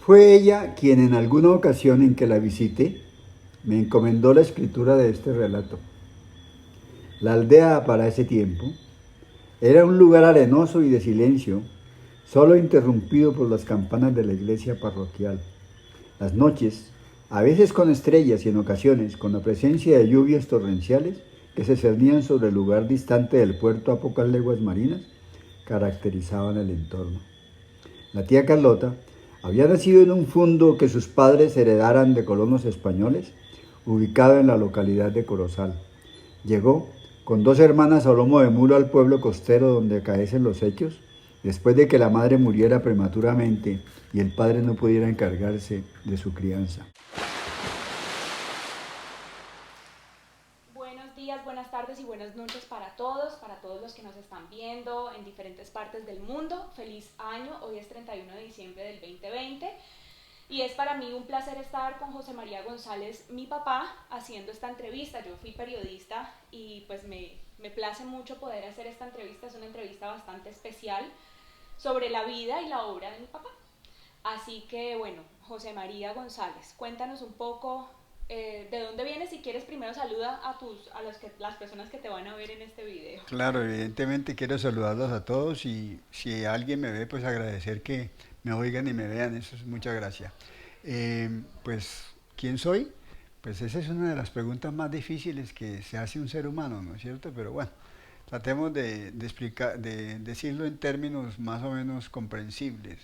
Fue ella quien en alguna ocasión en que la visité me encomendó la escritura de este relato. La aldea para ese tiempo era un lugar arenoso y de silencio, solo interrumpido por las campanas de la iglesia parroquial. Las noches, a veces con estrellas y en ocasiones con la presencia de lluvias torrenciales que se cernían sobre el lugar distante del puerto a pocas leguas marinas, caracterizaban el entorno. La tía Carlota había nacido en un fundo que sus padres heredaran de colonos españoles, ubicado en la localidad de Corozal. Llegó con dos hermanas a lomo de mula al pueblo costero donde acaecen los hechos, después de que la madre muriera prematuramente y el padre no pudiera encargarse de su crianza. Buenos días, buenas tardes y buenas noches para todos los que nos están viendo en diferentes partes del mundo. Feliz año, hoy es 31 de diciembre del 2020 y es para mí un placer estar con José María González, mi papá, haciendo esta entrevista. Yo fui periodista y pues me place mucho poder hacer esta entrevista, es una entrevista bastante especial sobre la vida y la obra de mi papá. Así que bueno, José María González, cuéntanos un poco de dónde vienes. Si quieres, primero saluda las personas que te van a ver en este video. Claro, evidentemente quiero saludarlos a todos y si alguien me ve, pues agradecer que me oigan y me vean, eso es muchas gracias. Pues, ¿quién soy? Pues esa es una de las preguntas más difíciles que se hace un ser humano, ¿no es cierto? Pero bueno, tratemos de explicar, de decirlo en términos más o menos comprensibles.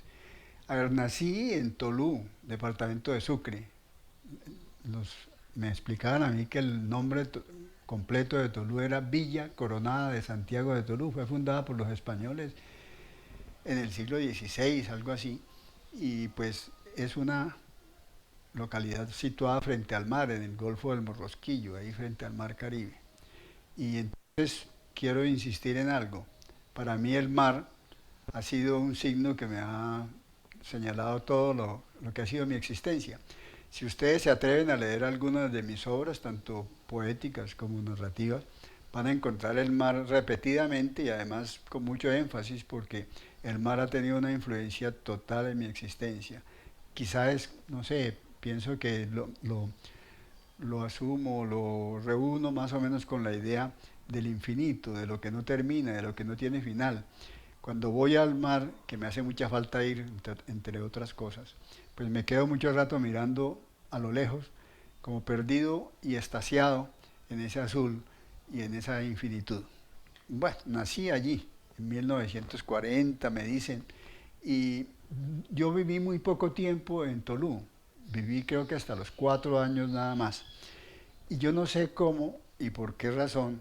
A ver, nací en Tolú, departamento de Sucre. Los, Me explicaban a mí que el nombre completo de Tolú era Villa Coronada de Santiago de Tolú. Fue fundada por los españoles en el siglo XVI, algo así. Y pues es una localidad situada frente al mar, en el Golfo del Morrosquillo, ahí frente al mar Caribe. Y entonces quiero insistir en algo. Para mí el mar ha sido un signo que me ha señalado todo lo que ha sido mi existencia. Si ustedes se atreven a leer algunas de mis obras, tanto poéticas como narrativas, van a encontrar el mar repetidamente y además con mucho énfasis porque el mar ha tenido una influencia total en mi existencia. Quizás, no sé, pienso que lo asumo, lo reúno más o menos con la idea del infinito, de lo que no termina, de lo que no tiene final. Cuando voy al mar, que me hace mucha falta ir, entre otras cosas, pues me quedo mucho rato mirando a lo lejos, como perdido y extasiado en ese azul y en esa infinitud. Bueno, nací allí, en 1940, me dicen, y yo viví muy poco tiempo en Tolú, viví creo que hasta los 4 años nada más. Y yo no sé cómo y por qué razón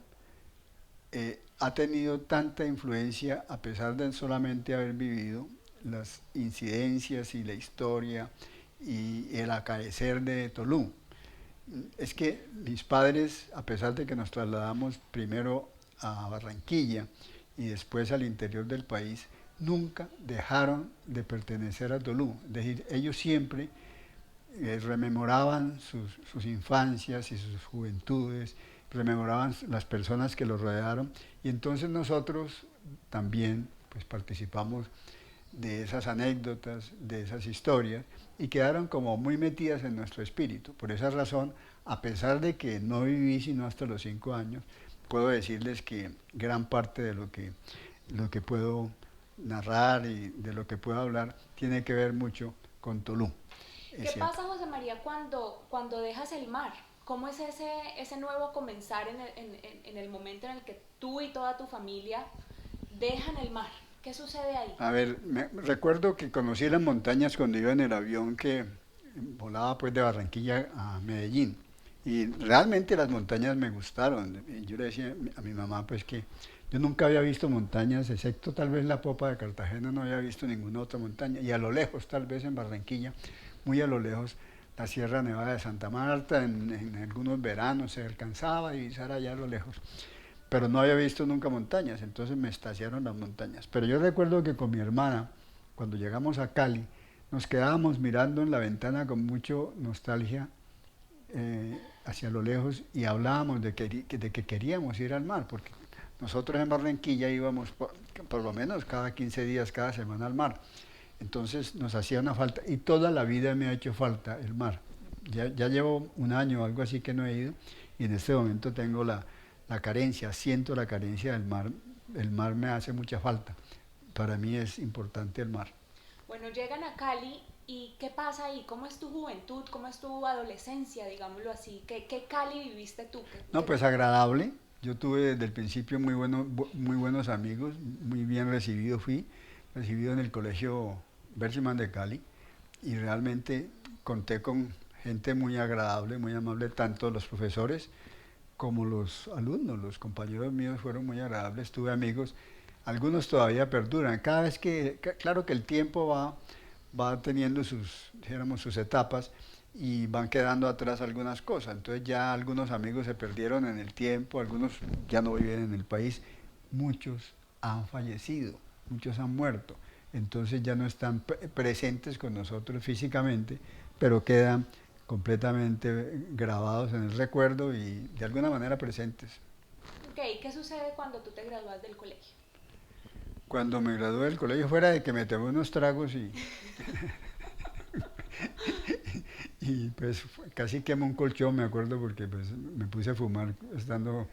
ha tenido tanta influencia a pesar de solamente haber vivido las incidencias y la historia y el acaecer de Tolú. Es que mis padres, a pesar de que nos trasladamos primero a Barranquilla y después al interior del país, nunca dejaron de pertenecer a Tolú. Es decir, ellos siempre rememoraban sus infancias y sus juventudes, rememoraban las personas que los rodearon y entonces nosotros también pues participamos de esas anécdotas, de esas historias y quedaron como muy metidas en nuestro espíritu. Por esa razón, a pesar de que no viví sino hasta los 5 años, puedo decirles que gran parte de lo que puedo narrar y de lo que puedo hablar tiene que ver mucho con Tolú. Es ¿Qué cierto. pasa, José María, cuando dejas el mar? ¿Cómo es ese nuevo comenzar en el momento en el que tú y toda tu familia dejan el mar? ¿Qué sucede ahí? A ver, recuerdo que conocí las montañas cuando iba en el avión que volaba pues de Barranquilla a Medellín. Y realmente las montañas me gustaron. Y yo le decía a mi mamá pues que yo nunca había visto montañas, excepto tal vez la Popa de Cartagena, no había visto ninguna otra montaña. Y a lo lejos, tal vez en Barranquilla, muy a lo lejos, la Sierra Nevada de Santa Marta, en algunos veranos se alcanzaba a divisar allá a lo lejos, pero no había visto nunca montañas, entonces me estaciaron las montañas. Pero yo recuerdo que con mi hermana, cuando llegamos a Cali, nos quedábamos mirando en la ventana con mucha nostalgia hacia lo lejos y hablábamos de que queríamos ir al mar, porque nosotros en Barranquilla íbamos por lo menos cada 15 días, cada semana al mar. Entonces nos hacía una falta y toda la vida me ha hecho falta el mar. Ya llevo un año o algo así que no he ido y en este momento tengo la carencia, siento la carencia del mar. El mar me hace mucha falta. Para mí es importante el mar. Bueno, llegan a Cali y ¿qué pasa ahí? ¿Cómo es tu juventud? ¿Cómo es tu adolescencia, digámoslo así? ¿Qué Cali viviste tú? No, pues agradable. Yo tuve desde el principio muy buenos amigos, muy bien recibido fui, recibido en el colegio Bergman de Cali y realmente conté con gente muy agradable, muy amable, tanto los profesores como los alumnos, los compañeros míos fueron muy agradables, tuve amigos, algunos todavía perduran, cada vez claro que el tiempo va teniendo dijéramos, sus etapas y van quedando atrás algunas cosas, entonces ya algunos amigos se perdieron en el tiempo, algunos ya no viven en el país, muchos han fallecido, muchos han muerto, entonces ya no están presentes con nosotros físicamente, pero quedan completamente grabados en el recuerdo y de alguna manera presentes. Ok, ¿qué sucede cuando tú te gradúas del colegio? Cuando me gradué del colegio, fuera de que me tomé unos tragos y pues casi quemé un colchón, me acuerdo, porque pues me puse a fumar estando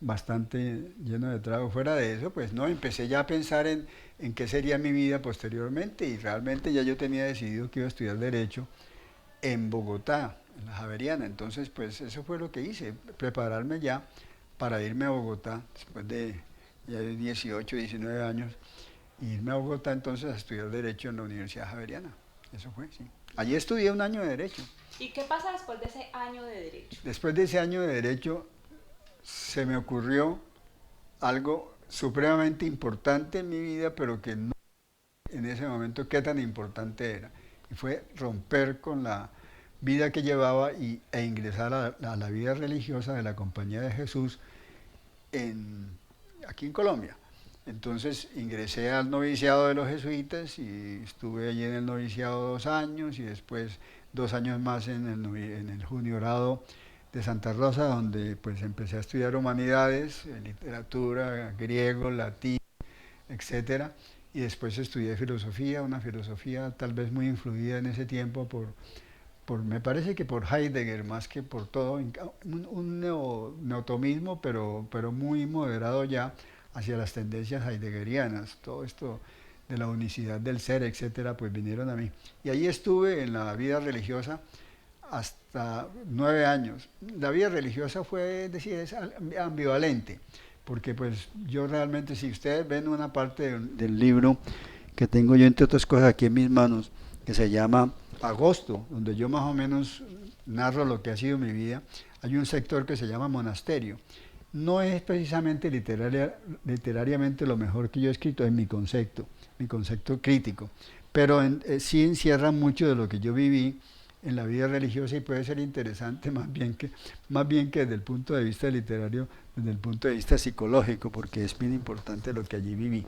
bastante lleno de trago. Fuera de eso, pues no, empecé ya a pensar en qué sería mi vida posteriormente y realmente ya yo tenía decidido que iba a estudiar Derecho en Bogotá, en la Javeriana. Entonces, pues eso fue lo que hice, prepararme ya para irme a Bogotá después de ya de 18, 19 años, e irme a Bogotá entonces a estudiar Derecho en la Universidad Javeriana. Eso fue, sí. Allí estudié un año de Derecho. ¿Y qué pasa después de ese año de derecho? Después de ese año de Derecho se me ocurrió algo supremamente importante en mi vida, pero que no en ese momento qué tan importante era. Y fue romper con la vida que llevaba e ingresar a la vida religiosa de la Compañía de Jesús en, aquí en Colombia. Entonces ingresé al noviciado de los jesuitas y estuve allí en el noviciado 2 años y después 2 años más en el juniorado de Santa Rosa, donde pues empecé a estudiar humanidades, literatura, griego, latín, etcétera. Y después estudié filosofía, una filosofía tal vez muy influida en ese tiempo me parece que por Heidegger más que por todo, un neotomismo, pero muy moderado ya hacia las tendencias heideggerianas, todo esto de la unicidad del ser, etcétera, pues vinieron a mí. Y ahí estuve en la vida religiosa hasta 9 años. La vida religiosa fue, decir, es ambivalente, porque pues yo realmente, si ustedes ven una parte del libro que tengo yo entre otras cosas aquí en mis manos, que se llama Agosto, donde yo más o menos narro lo que ha sido mi vida, hay un sector que se llama monasterio. No es precisamente literariamente lo mejor que yo he escrito, es mi concepto crítico, pero sí encierra mucho de lo que yo viví en la vida religiosa y puede ser interesante más bien que desde el punto de vista literario, desde el punto de vista psicológico, porque es bien importante lo que allí viví.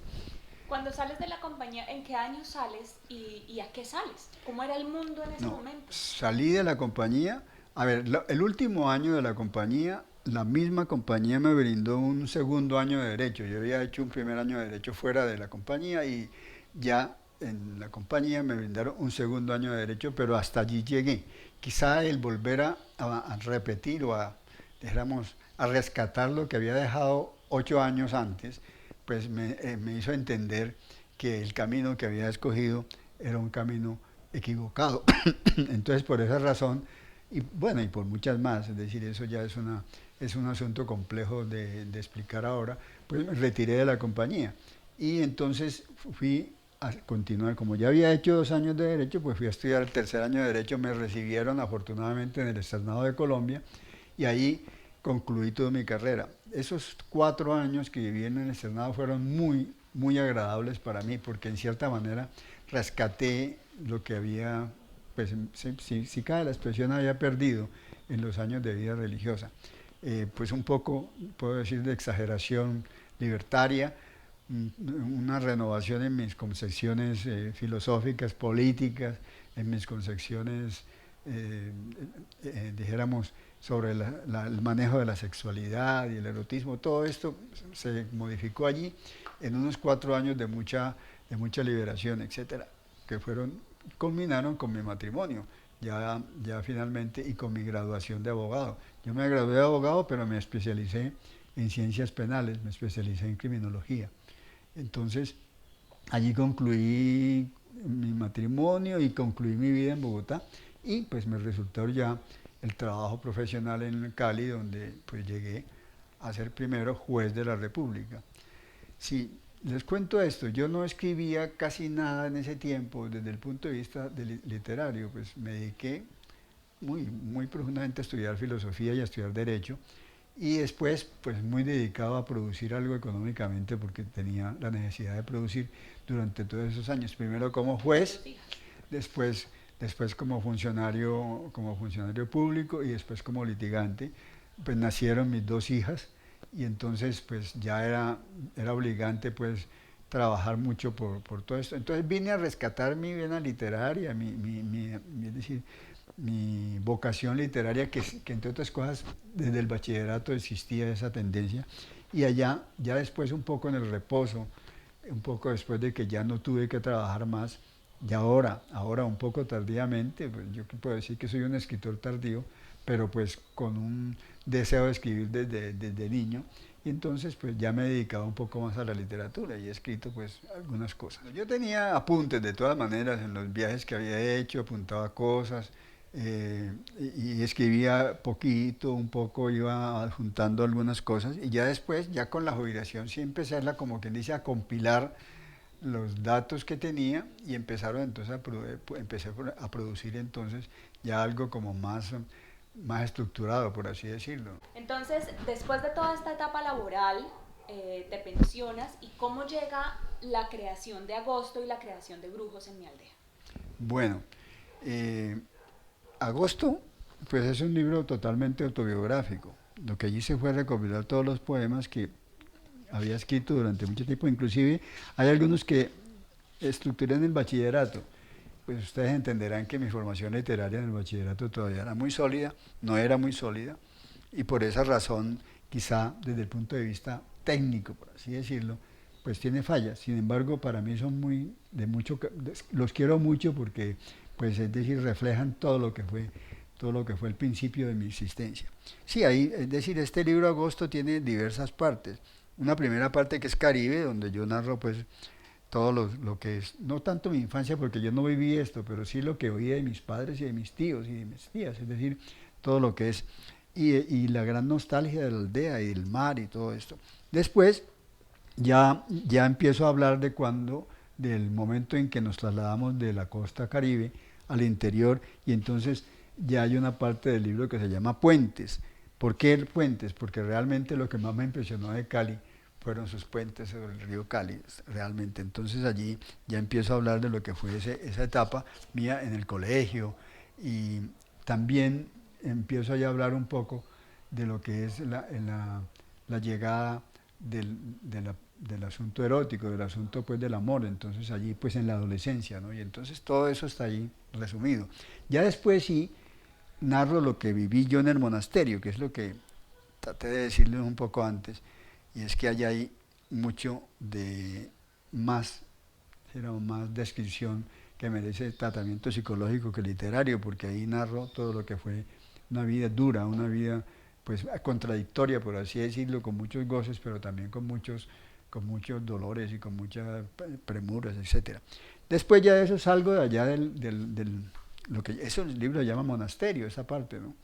Cuando sales de la compañía, ¿en qué año sales y a qué sales? ¿Cómo era el mundo en ese No, momento? salí de la compañía, a ver, el último año de la compañía, la misma compañía me brindó un segundo año de derecho. Yo había hecho un primer año de derecho fuera de la compañía y ya en la compañía me brindaron un segundo año de derecho, pero hasta allí llegué. Quizá el volver a repetir o dijéramos, a rescatar lo que había dejado 8 años antes, pues me hizo entender que el camino que había escogido era un camino equivocado. Entonces, por esa razón, y bueno, y por muchas más, es decir, eso ya es un asunto complejo de explicar ahora, pues me retiré de la compañía. Y entonces fui a continuar, como ya había hecho 2 años de Derecho, pues fui a estudiar el tercer año de Derecho, me recibieron afortunadamente en el Externado de Colombia, y ahí concluí toda mi carrera. Esos 4 años que viví en el externado fueron muy agradables para mí, porque en cierta manera rescaté lo que había, pues si cabe la expresión, había perdido en los años de vida religiosa. Pues un poco, puedo decir, de exageración libertaria, una renovación en mis concepciones filosóficas, políticas, en mis concepciones, eh, dijéramos, sobre el manejo de la sexualidad y el erotismo, todo esto se modificó allí en unos 4 años de mucha liberación, etcétera. que culminaron con mi matrimonio, ya finalmente, y con mi graduación de abogado. Yo me gradué de abogado, pero me especialicé en ciencias penales, me especialicé en criminología. Entonces, allí concluí mi matrimonio y concluí mi vida en Bogotá, y pues me resultó ya el trabajo profesional en Cali, donde pues llegué a ser primero juez de la República. Sí, les cuento esto, yo no escribía casi nada en ese tiempo desde el punto de vista literario, pues me dediqué muy profundamente a estudiar filosofía y a estudiar derecho, y después pues muy dedicado a producir algo económicamente porque tenía la necesidad de producir durante todos esos años, primero como juez, después, después como funcionario público y después como litigante. Pues nacieron mis dos hijas y entonces pues ya era obligante pues trabajar mucho por todo esto. Entonces vine a rescatar mi vena literaria, es decir, mi vocación literaria, que entre otras cosas desde el bachillerato existía esa tendencia, y allá, ya después un poco en el reposo, un poco después de que ya no tuve que trabajar más, y ahora un poco tardíamente, pues yo puedo decir que soy un escritor tardío, pero pues con un deseo de escribir desde niño, y entonces pues ya me he dedicado un poco más a la literatura y he escrito pues algunas cosas. Yo tenía apuntes de todas maneras en los viajes que había hecho, apuntaba cosas, y escribía poquito, un poco, iba juntando algunas cosas, y ya después, ya con la jubilación, sí empecé como quien dice, a compilar los datos que tenía, y empezaron entonces empecé a producir entonces ya algo como más estructurado, por así decirlo. Entonces, después de toda esta etapa laboral, te pensionas, y cómo llega la creación de Agosto y la creación de Brujos en mi aldea. Bueno, eh, Agosto, pues es un libro totalmente autobiográfico. Lo que hice fue recopilar todos los poemas que había escrito durante mucho tiempo, inclusive hay algunos que estructuré en el bachillerato. Pues ustedes entenderán que mi formación literaria en el bachillerato todavía era muy sólida, no era muy sólida, y por esa razón, quizá desde el punto de vista técnico, por así decirlo, pues tiene fallas. Sin embargo, para mí son los quiero mucho porque, pues es decir, reflejan todo lo que fue el principio de mi existencia. Sí, ahí, es decir, este libro Agosto tiene diversas partes. Una primera parte que es Caribe, donde yo narro pues todo lo que es, no tanto mi infancia porque yo no viví esto, pero sí lo que oí de mis padres y de mis tíos y de mis tías, es decir, todo lo que es, y la gran nostalgia de la aldea y del mar y todo esto. Después ya empiezo a hablar del momento en que nos trasladamos de la costa Caribe al interior, y entonces ya hay una parte del libro que se llama Puentes. ¿Por qué puentes? Porque realmente lo que más me impresionó de Cali fueron sus puentes sobre el río Cali, realmente. Entonces allí ya empiezo a hablar de lo que fue esa etapa mía en el colegio, y también empiezo a hablar un poco de lo que es la llegada del asunto erótico, del asunto pues del amor, entonces allí pues en la adolescencia, ¿no? Y entonces todo eso está ahí resumido. Ya después sí narro lo que viví yo en el monasterio, que es lo que traté de decirles un poco antes, y es que allá hay mucho de más, más descripción que merece tratamiento psicológico que literario, porque ahí narro todo lo que fue una vida dura, una vida pues contradictoria, por así decirlo, con muchos goces, pero también con muchos dolores y con muchas premuras, etcétera. Después ya de eso salgo de allá lo que eso el libro llama monasterio, esa parte, ¿no?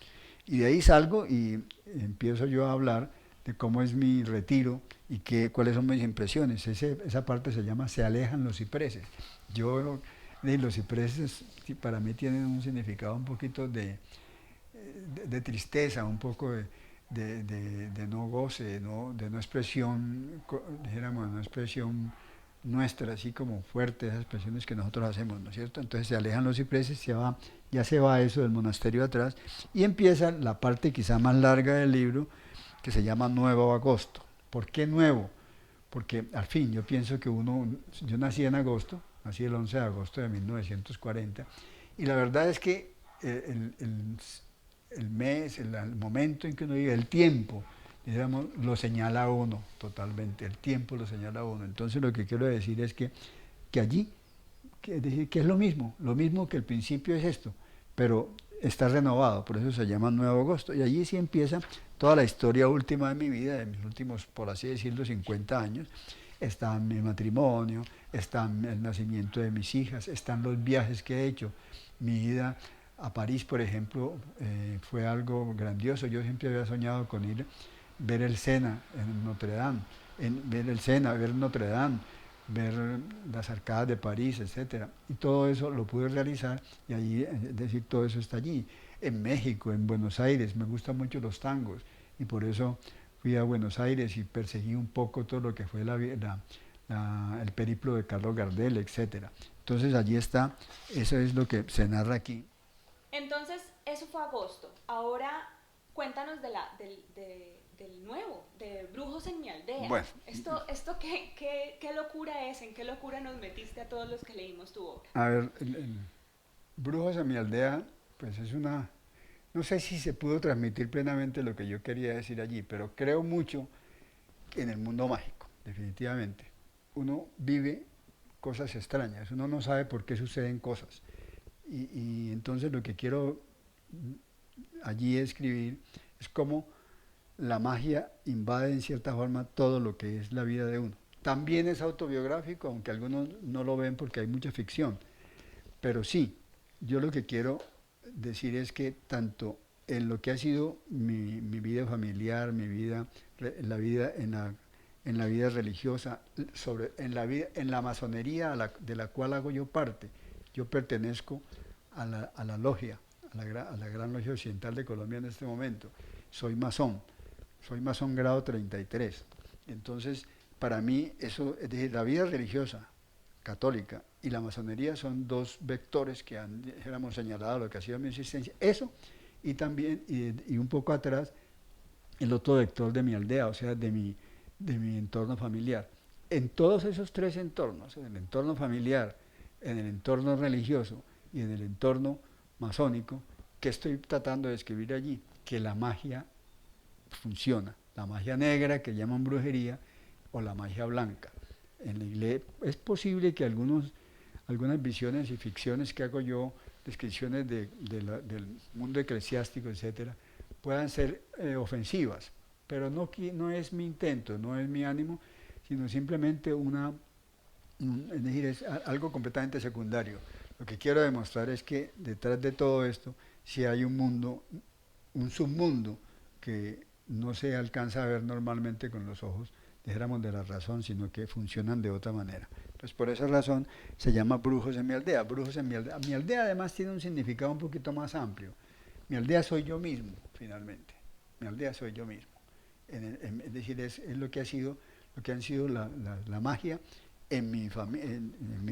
Y de ahí salgo y empiezo yo a hablar de cómo es mi retiro y cuáles son mis impresiones. Esa parte se llama Se alejan los cipreses. Los cipreses para mí tienen un significado un poquito de tristeza, un poco de no goce, de no expresión, dijéramos, no expresión nuestra, así como fuerte, esas expresiones que nosotros hacemos, ¿no es cierto? Entonces se alejan los cipreses, ya se va eso del monasterio atrás, y empieza la parte quizá más larga del libro, que se llama Nuevo Agosto. ¿Por qué nuevo? Porque al fin yo pienso que yo nací en agosto, nací el 11 de agosto de 1940, y la verdad es que el mes, el momento en que uno vive, el tiempo, digamos, lo señala uno totalmente, el tiempo lo señala uno. Entonces lo que quiero decir es que allí es decir, que es lo mismo que el principio es esto, pero está renovado, por eso se llama Nuevo Agosto. Y allí sí empieza toda la historia última de mi vida, de mis últimos, por así decirlo, 50 años. Está mi matrimonio, está el nacimiento de mis hijas, están los viajes que he hecho. Mi ida a París, por ejemplo, fue algo grandioso. Yo siempre había soñado con ir, ver el Sena en Notre Dame, ver el Sena, ver Notre Dame, ver las arcadas de París, etcétera. Y todo eso lo pude realizar y allí, es decir, todo eso está allí. En México, en Buenos Aires, me gustan mucho los tangos y por eso fui a Buenos Aires y perseguí un poco todo lo que fue el periplo de Carlos Gardel, etcétera. Entonces allí está, eso es lo que se narra aquí. Entonces, eso fue agosto. Ahora, cuéntanos del nuevo, de Brujos en mi aldea. Bueno, ¿Esto qué locura es? ¿En qué locura nos metiste a todos los que leímos tu obra? a ver, Brujos en mi aldea, pues es una, no sé si se pudo transmitir plenamente lo que yo quería decir allí, pero creo mucho en el mundo mágico, definitivamente. Uno vive cosas extrañas, uno no sabe por qué suceden cosas. Y entonces lo que quiero allí escribir es cómo la magia invade en cierta forma todo lo que es la vida de uno. También es autobiográfico, aunque algunos no lo ven porque hay mucha ficción, pero sí, yo lo que quiero decir es que tanto en lo que ha sido mi vida familiar, mi vida, la vida en la vida religiosa, en la masonería de la cual hago yo parte, yo pertenezco a la logia, a la Gran Logia Occidental de Colombia en este momento. Soy masón grado 33. Entonces, para mí, eso, es decir, la vida religiosa católica y la masonería son dos vectores que han, dijéramos, señalado lo que ha sido mi existencia. Eso, y también, y un poco atrás, el otro vector de mi aldea, o sea, de mi entorno familiar. En todos esos tres entornos, en el entorno familiar, en el entorno religioso y en el entorno masónico, que estoy tratando de escribir allí, que la magia funciona, la magia negra que llaman brujería o la magia blanca. En la iglesia es posible que algunas visiones y ficciones que hago yo, descripciones del mundo eclesiástico, etcétera, puedan ser ofensivas, pero no es mi intento, no es mi ánimo, sino simplemente es decir, es algo completamente secundario. Lo que quiero demostrar es que detrás de todo esto sí hay un mundo, un submundo que no se alcanza a ver normalmente con los ojos, dijéramos, de la razón, sino que funcionan de otra manera. Entonces, por esa razón se llama Brujos en mi aldea. Brujos en mi aldea. Mi aldea además tiene un significado un poquito más amplio. Mi aldea soy yo mismo, finalmente. Mi aldea soy yo mismo. Es decir, es lo que han sido la magia en mi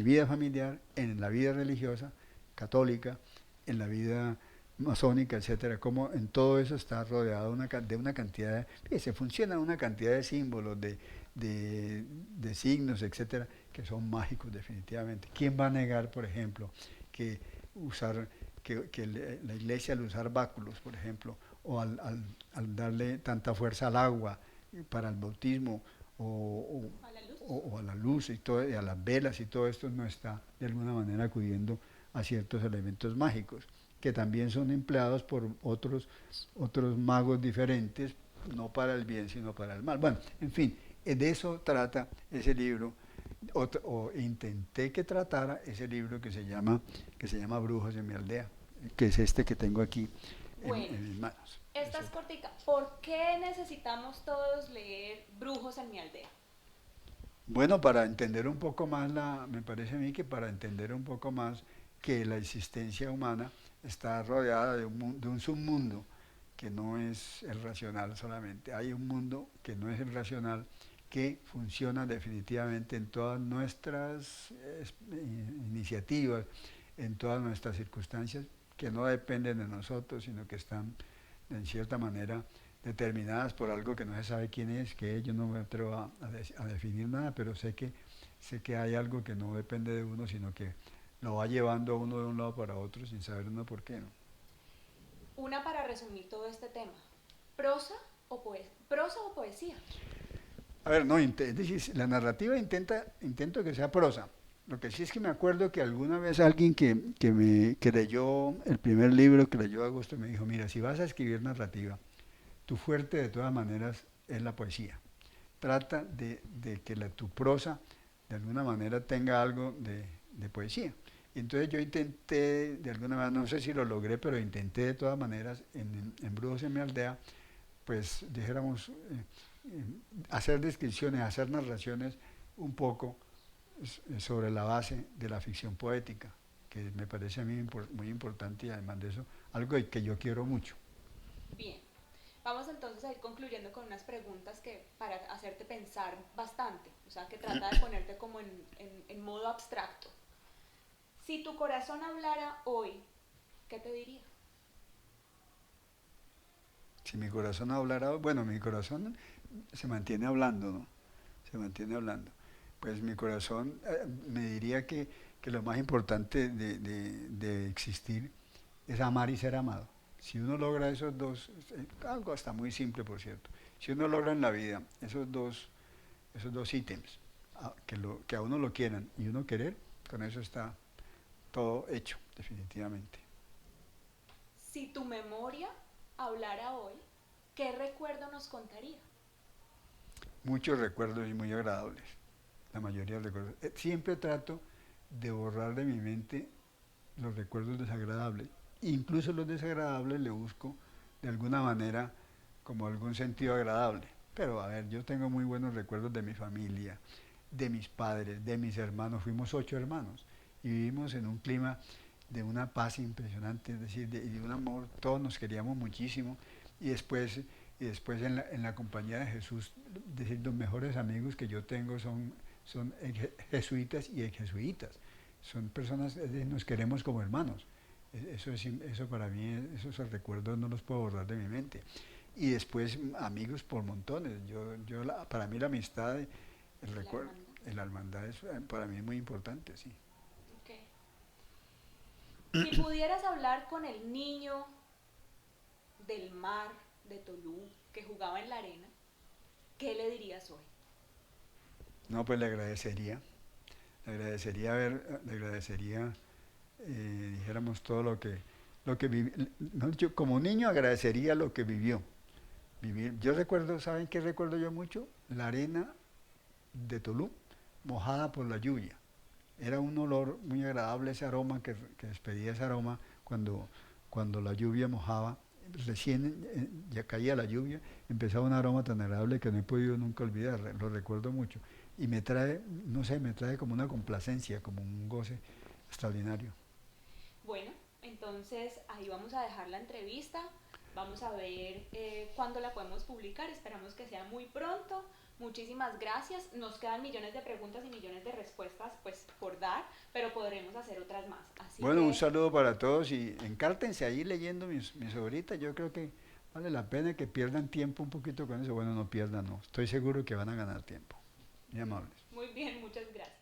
vida familiar, en la vida religiosa, católica, en la vida masónica, etcétera, como en todo eso está rodeado de una cantidad se funciona una cantidad de símbolos, de signos, etcétera, que son mágicos definitivamente. ¿Quién va a negar, por ejemplo, que la iglesia al usar báculos, por ejemplo, o al darle tanta fuerza al agua para el bautismo, o a la luz y todo, y a las velas y todo esto, no está de alguna manera acudiendo a ciertos elementos mágicos que también son empleados por otros magos diferentes, no para el bien, sino para el mal. Bueno, en fin, de eso trata ese libro, o intenté que tratara ese libro que se llama Brujos en mi aldea, que es este que tengo aquí en mis manos. Esta es cortica. ¿Por qué necesitamos todos leer Brujos en mi aldea? Bueno, para entender un poco más, me parece a mí que para entender un poco más que la existencia humana está rodeada de un submundo que no es el racional solamente. Hay un mundo que no es el racional, que funciona definitivamente en todas nuestras iniciativas, en todas nuestras circunstancias, que no dependen de nosotros, sino que están en cierta manera determinadas por algo que no se sabe quién es, que yo no me atrevo a definir nada, pero sé que hay algo que no depende de uno, sino que lo va llevando a uno de un lado para otro sin saber uno por qué, ¿no? Una para resumir todo este tema. ¿Prosa o poesía? A ver, no, es decir, la narrativa intento que sea prosa, Lo que sí es que me acuerdo que alguna vez alguien que leyó el primer libro que leyó Augusto me dijo, mira, si vas a escribir narrativa, tu fuerte de todas maneras es la poesía. Trata de que tu prosa de alguna manera tenga algo de poesía. Y entonces yo intenté, de alguna manera, no sé si lo logré, pero intenté de todas maneras en Brujos en mi aldea, pues dijéramos, hacer descripciones, hacer narraciones un poco sobre la base de la ficción poética, que me parece a mí muy importante y además de eso, algo que yo quiero mucho. Bien, vamos entonces a ir concluyendo con unas preguntas que para hacerte pensar bastante, o sea, que trata de ponerte como en modo abstracto. Si tu corazón hablara hoy, ¿qué te diría? Si mi corazón hablara, bueno, mi corazón se mantiene hablando, ¿no? Se mantiene hablando. Pues mi corazón me diría que lo más importante de existir es amar y ser amado. Si uno logra esos dos, algo hasta muy simple por cierto, si uno logra en la vida esos dos ítems, que a uno lo quieran y uno querer, con eso está todo hecho, definitivamente. Si tu memoria hablara hoy, ¿qué recuerdo nos contaría? Muchos recuerdos y muy agradables, la mayoría de recuerdos. Siempre trato de borrar de mi mente los recuerdos desagradables. Incluso los desagradables le busco de alguna manera como algún sentido agradable. Pero a ver, yo tengo muy buenos recuerdos de mi familia, de mis padres, de mis hermanos. Fuimos 8 hermanos y vivimos en un clima de una paz impresionante, es decir, de un amor. Todos nos queríamos muchísimo y después en la compañía de Jesús, es decir, los mejores amigos que yo tengo son jesuitas y exjesuitas. Son personas, nos queremos como hermanos. Eso para mí, esos recuerdos no los puedo borrar de mi mente. Y después amigos por montones. Para mí la amistad, el La recuerdo, hermandad. la hermandad es para mí muy importante, sí. Okay. Si pudieras hablar con el niño del mar de Tolú que jugaba en la arena, ¿qué le dirías hoy? No, pues le agradecería, dijéramos todo lo que viví. No, yo como niño agradecería lo que vivió. Vivir. Yo recuerdo, ¿saben qué recuerdo yo mucho? La arena de Tolú, mojada por la lluvia. Era un olor muy agradable ese aroma que despedía ese aroma cuando la lluvia mojaba. Recién ya caía la lluvia, empezaba un aroma tan agradable que no he podido nunca olvidar, lo recuerdo mucho. Y me trae, no sé, me trae como una complacencia, como un goce extraordinario. Bueno, entonces ahí vamos a dejar la entrevista. Vamos a ver cuándo la podemos publicar. Esperamos que sea muy pronto. Muchísimas gracias. Nos quedan millones de preguntas y millones de respuestas pues por dar, pero podremos hacer otras más. Así Bueno, un que saludo para todos y encártense ahí leyendo mis obritas. Yo creo que vale la pena que pierdan tiempo un poquito con eso. Bueno, no pierdan, no. Estoy seguro que van a ganar tiempo. Muy amables. muy bien, muchas gracias.